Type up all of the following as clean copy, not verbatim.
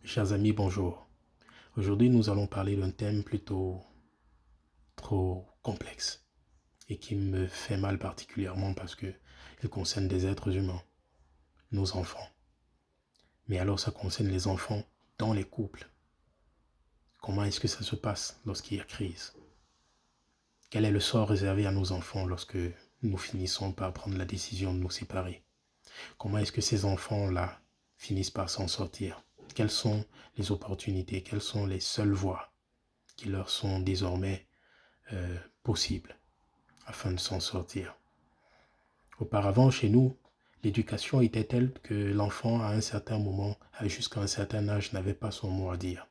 Chers amis, bonjour. Aujourd'hui, nous allons parler d'un thème plutôt trop complexe et qui me fait mal particulièrement parce que il concerne des êtres humains, nos enfants. Mais alors, ça concerne les enfants dans les couples. Comment est-ce que ça se passe lorsqu'il y a crise? Quel est le sort réservé à nos enfants lorsque nous finissons par prendre la décision de nous séparer? Comment est-ce que ces enfants-là finissent par s'en sortir? Quelles sont les opportunités? Quelles sont les seules voies qui leur sont désormais possibles afin de s'en sortir? Auparavant, chez nous, l'éducation était telle que l'enfant, à un certain moment, jusqu'à un certain âge, n'avait pas son mot à dire.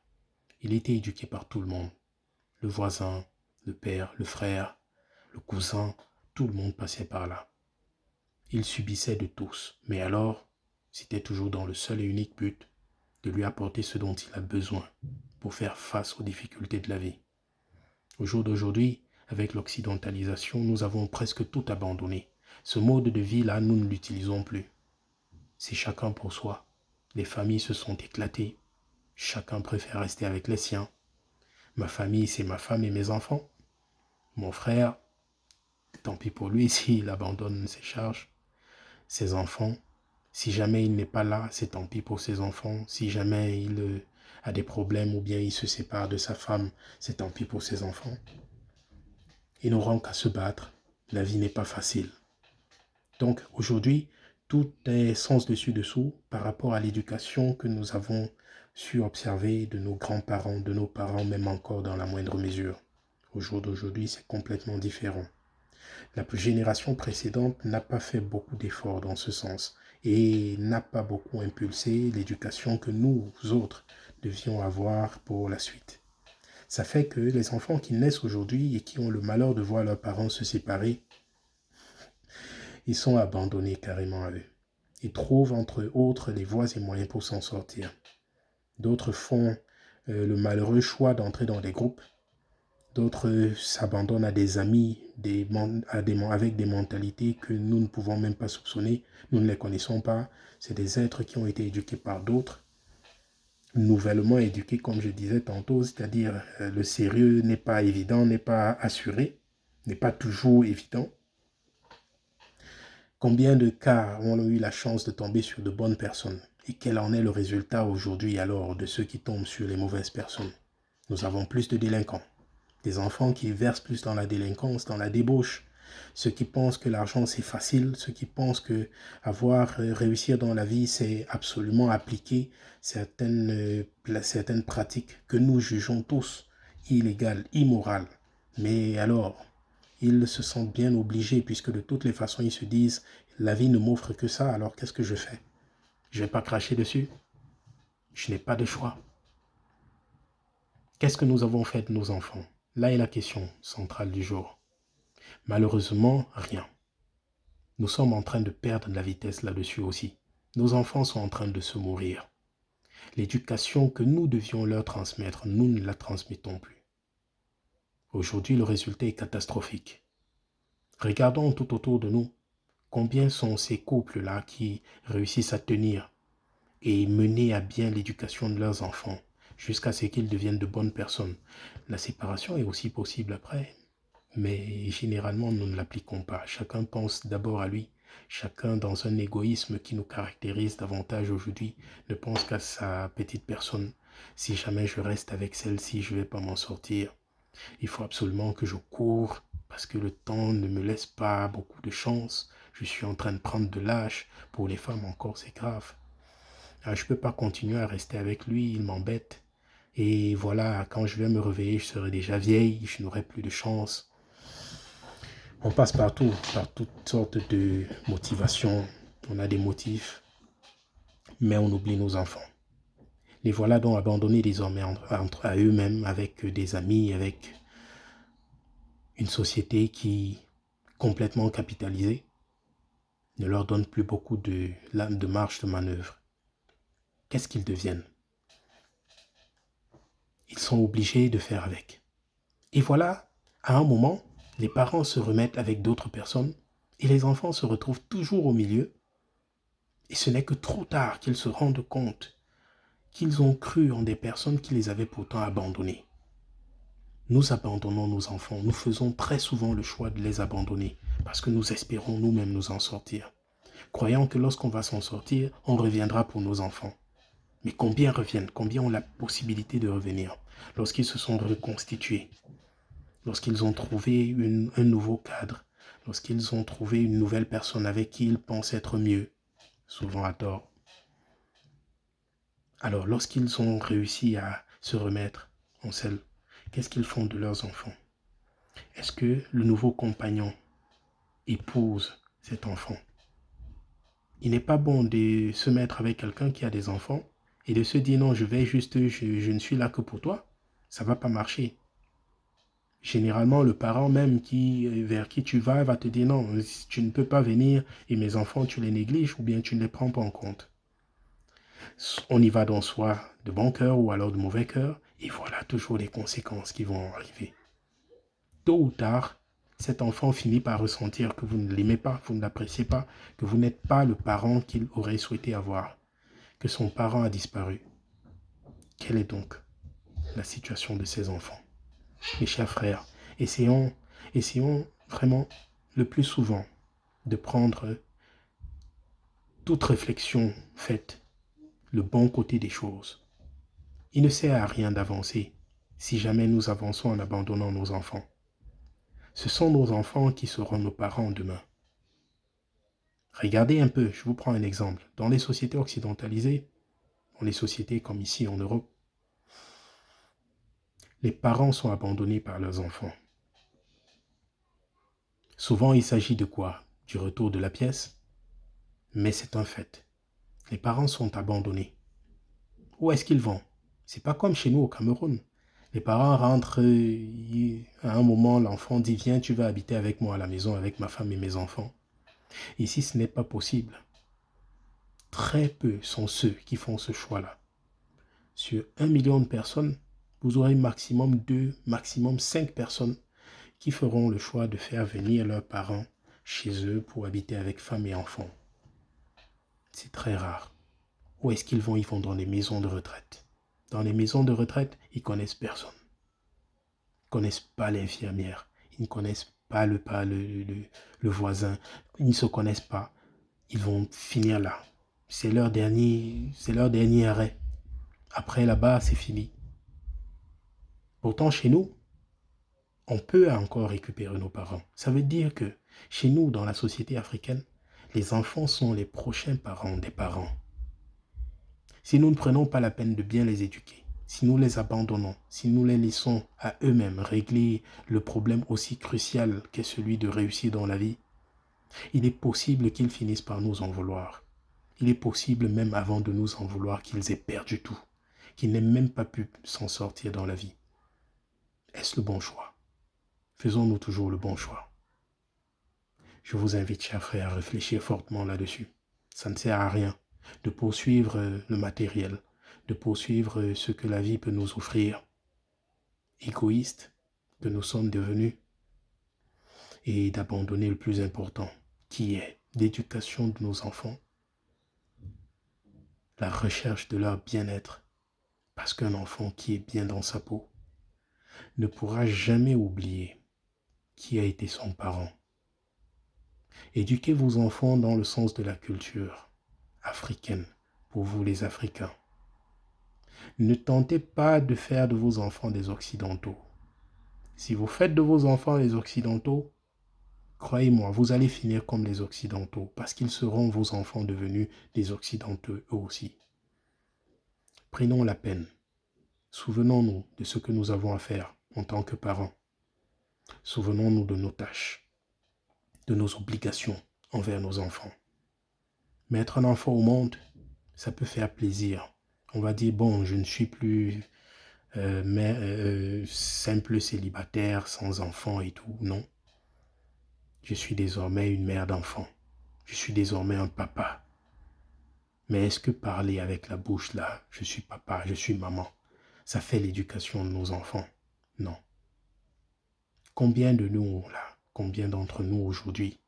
Il était éduqué par tout le monde. Le voisin, le père, le frère, le cousin, tout le monde passait par là. Il subissait de tous, mais alors, c'était toujours dans le seul et unique but de lui apporter ce dont il a besoin pour faire face aux difficultés de la vie. Au jour d'aujourd'hui, avec l'occidentalisation, nous avons presque tout abandonné. Ce mode de vie-là, nous ne l'utilisons plus. C'est chacun pour soi. Les familles se sont éclatées. Chacun préfère rester avec les siens. Ma famille, c'est ma femme et mes enfants. Mon frère, tant pis pour lui s'il abandonne ses charges. Ses enfants, si jamais il n'est pas là, c'est tant pis pour ses enfants. Si jamais il a des problèmes ou bien il se sépare de sa femme, c'est tant pis pour ses enfants. Il n'aura qu'à se battre. La vie n'est pas facile. Donc aujourd'hui, tout est sens dessus dessous par rapport à l'éducation que nous avons su observer de nos grands-parents, de nos parents, même encore dans la moindre mesure. Au jour d'aujourd'hui, c'est complètement différent. La génération précédente n'a pas fait beaucoup d'efforts dans ce sens et n'a pas beaucoup impulsé l'éducation que nous autres devions avoir pour la suite. Ça fait que les enfants qui naissent aujourd'hui et qui ont le malheur de voir leurs parents se séparer, ils sont abandonnés carrément à eux. Ils trouvent entre autres les voies et moyens pour s'en sortir. D'autres font le malheureux choix d'entrer dans des groupes. D'autres s'abandonnent à des amis avec des mentalités que nous ne pouvons même pas soupçonner. Nous ne les connaissons pas. C'est des êtres qui ont été éduqués par d'autres, nouvellement éduqués, comme je disais tantôt, c'est-à-dire le sérieux n'est pas évident, n'est pas assuré, n'est pas toujours évident. Combien de cas ont eu la chance de tomber sur de bonnes personnes? Et quel en est le résultat aujourd'hui alors de ceux qui tombent sur les mauvaises personnes? Nous avons plus de délinquants, des enfants qui versent plus dans la délinquance, dans la débauche, ceux qui pensent que l'argent c'est facile, ceux qui pensent que réussir dans la vie c'est absolument appliquer certaines pratiques que nous jugeons tous illégales, immorales. Mais alors, ils se sentent bien obligés puisque de toutes les façons ils se disent la vie ne m'offre que ça, alors qu'est-ce que je fais? Je ne vais pas cracher dessus. Je n'ai pas de choix. Qu'est-ce que nous avons fait de nos enfants? Là est la question centrale du jour. Malheureusement, rien. Nous sommes en train de perdre de la vitesse là-dessus aussi. Nos enfants sont en train de se mourir. L'éducation que nous devions leur transmettre, nous ne la transmettons plus. Aujourd'hui, le résultat est catastrophique. Regardons tout autour de nous. Combien sont ces couples-là qui réussissent à tenir et mener à bien l'éducation de leurs enfants jusqu'à ce qu'ils deviennent de bonnes personnes? La séparation est aussi possible après, mais généralement nous ne l'appliquons pas. Chacun pense d'abord à lui. Chacun, dans un égoïsme qui nous caractérise davantage aujourd'hui, ne pense qu'à sa petite personne. Si jamais je reste avec celle-ci, je ne vais pas m'en sortir. Il faut absolument que je cours parce que le temps ne me laisse pas beaucoup de chance. Je suis en train de prendre de l'âge. Pour les femmes encore, c'est grave. Je ne peux pas continuer à rester avec lui, il m'embête. Et voilà, quand je vais me réveiller, je serai déjà vieille, je n'aurai plus de chance. On passe partout, par toutes sortes de motivations. On a des motifs, mais on oublie nos enfants. Les voilà donc abandonnés désormais à eux-mêmes, avec des amis, avec une société qui, complètement capitalisée, ne leur donne plus beaucoup de marge de manœuvre. Qu'est-ce qu'ils deviennent? Ils sont obligés de faire avec. Et voilà, à un moment, les parents se remettent avec d'autres personnes et les enfants se retrouvent toujours au milieu. Et ce n'est que trop tard qu'ils se rendent compte qu'ils ont cru en des personnes qui les avaient pourtant abandonnés. Nous abandonnons nos enfants. Nous faisons très souvent le choix de les abandonner parce que nous espérons nous-mêmes nous en sortir, croyant que lorsqu'on va s'en sortir, on reviendra pour nos enfants. Mais combien reviennent? Combien ont la possibilité de revenir lorsqu'ils se sont reconstitués, lorsqu'ils ont trouvé un nouveau cadre, lorsqu'ils ont trouvé une nouvelle personne avec qui ils pensent être mieux, souvent à tort. Alors, lorsqu'ils ont réussi à se remettre en selle, qu'est-ce qu'ils font de leurs enfants? Est-ce que le nouveau compagnon épouse cet enfant? Il n'est pas bon de se mettre avec quelqu'un qui a des enfants et de se dire non, je ne suis là que pour toi. Ça ne va pas marcher. Généralement, le parent même vers qui tu vas va te dire non, tu ne peux pas venir et mes enfants, tu les négliges ou bien tu ne les prends pas en compte. On y va donc soit de bon cœur ou alors de mauvais cœur et voilà toujours les conséquences qui vont arriver. Tôt ou tard, cet enfant finit par ressentir que vous ne l'aimez pas, vous ne l'appréciez pas, que vous n'êtes pas le parent qu'il aurait souhaité avoir, que son parent a disparu. Quelle est donc la situation de ces enfants? Mes chers frères, essayons vraiment le plus souvent de prendre toute réflexion faite le bon côté des choses. Il ne sert à rien d'avancer si jamais nous avançons en abandonnant nos enfants. Ce sont nos enfants qui seront nos parents demain. Regardez un peu, je vous prends un exemple. Dans les sociétés occidentalisées, dans les sociétés comme ici en Europe, les parents sont abandonnés par leurs enfants. Souvent, il s'agit de quoi? Du retour de la pièce. Mais c'est un fait. Les parents sont abandonnés. Où est-ce qu'ils vont? C'est pas comme chez nous au Cameroun. Les parents rentrent, à un moment, l'enfant dit « Viens, tu vas habiter avec moi à la maison, avec ma femme et mes enfants. » Ici, ce n'est pas possible. Très peu sont ceux qui font ce choix-là. Sur 1 million de personnes, vous aurez maximum 2, maximum 5 personnes qui feront le choix de faire venir leurs parents chez eux pour habiter avec femme et enfants. C'est très rare. Où est-ce qu'ils vont? Ils vont dans les maisons de retraite. Dans les maisons de retraite, ils connaissent personne. Ils ne connaissent pas l'infirmière. Ils ne connaissent pas le voisin. Ils ne se connaissent pas. Ils vont finir là. C'est leur dernier arrêt. Après, là-bas, c'est fini. Pourtant, chez nous, on peut encore récupérer nos parents. Ça veut dire que chez nous, dans la société africaine, les enfants sont les prochains parents des parents. Si nous ne prenons pas la peine de bien les éduquer, si nous les abandonnons, si nous les laissons à eux-mêmes régler le problème aussi crucial qu'est celui de réussir dans la vie, il est possible qu'ils finissent par nous en vouloir. Il est possible même avant de nous en vouloir qu'ils aient perdu tout, qu'ils n'aient même pas pu s'en sortir dans la vie. Est-ce le bon choix? Faisons-nous toujours le bon choix? Je vous invite, chers frères, à réfléchir fortement là-dessus. Ça ne sert à rien de poursuivre le matériel, de poursuivre ce que la vie peut nous offrir, égoïste que nous sommes devenus, et d'abandonner le plus important, qui est l'éducation de nos enfants, la recherche de leur bien-être, parce qu'un enfant qui est bien dans sa peau ne pourra jamais oublier qui a été son parent. Éduquez vos enfants dans le sens de la culture africaine, pour vous les Africains. Ne tentez pas de faire de vos enfants des Occidentaux. Si vous faites de vos enfants les Occidentaux, croyez-moi, vous allez finir comme les Occidentaux, parce qu'ils seront vos enfants devenus des Occidentaux eux aussi. Prenons la peine. Souvenons-nous de ce que nous avons à faire en tant que parents. Souvenons-nous de nos tâches, de nos obligations envers nos enfants. Mettre un enfant au monde, ça peut faire plaisir. On va dire, bon, je ne suis plus simple célibataire, sans enfant et tout. Non. Je suis désormais une mère d'enfant. Je suis désormais un papa. Mais est-ce que parler avec la bouche là, je suis papa, je suis maman, ça fait l'éducation de nos enfants? Non. Combien de nous là, combien d'entre nous aujourd'hui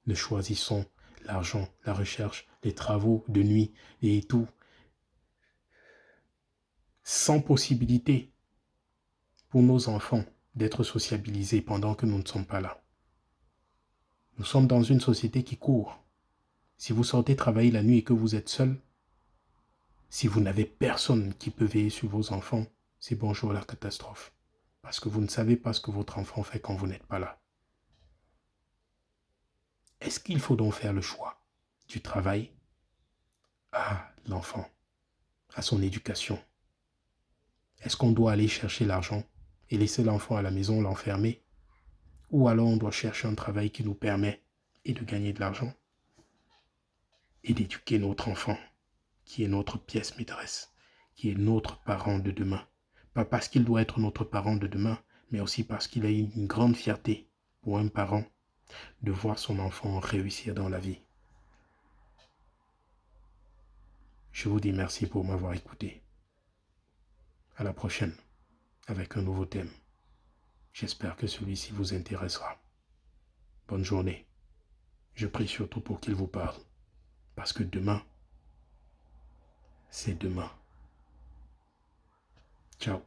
ne choisissons l'argent, la recherche, les travaux de nuit et tout sans possibilité pour nos enfants d'être sociabilisés pendant que nous ne sommes pas là. Nous sommes dans une société qui court. Si vous sortez travailler la nuit et que vous êtes seul, si vous n'avez personne qui peut veiller sur vos enfants, c'est bonjour la catastrophe. Parce que vous ne savez pas ce que votre enfant fait quand vous n'êtes pas là. Est-ce qu'il faut donc faire le choix du travail à l'enfant, à son éducation? Est-ce qu'on doit aller chercher l'argent et laisser l'enfant à la maison, l'enfermer? Ou alors on doit chercher un travail qui nous permet et de gagner de l'argent et d'éduquer notre enfant, qui est notre pièce maîtresse, qui est notre parent de demain. Pas parce qu'il doit être notre parent de demain, mais aussi parce qu'il a une grande fierté pour un parent de voir son enfant réussir dans la vie. Je vous dis merci pour m'avoir écouté. À la prochaine, avec un nouveau thème. J'espère que celui-ci vous intéressera. Bonne journée. Je prie surtout pour qu'il vous parle, parce que demain, c'est demain. Ciao.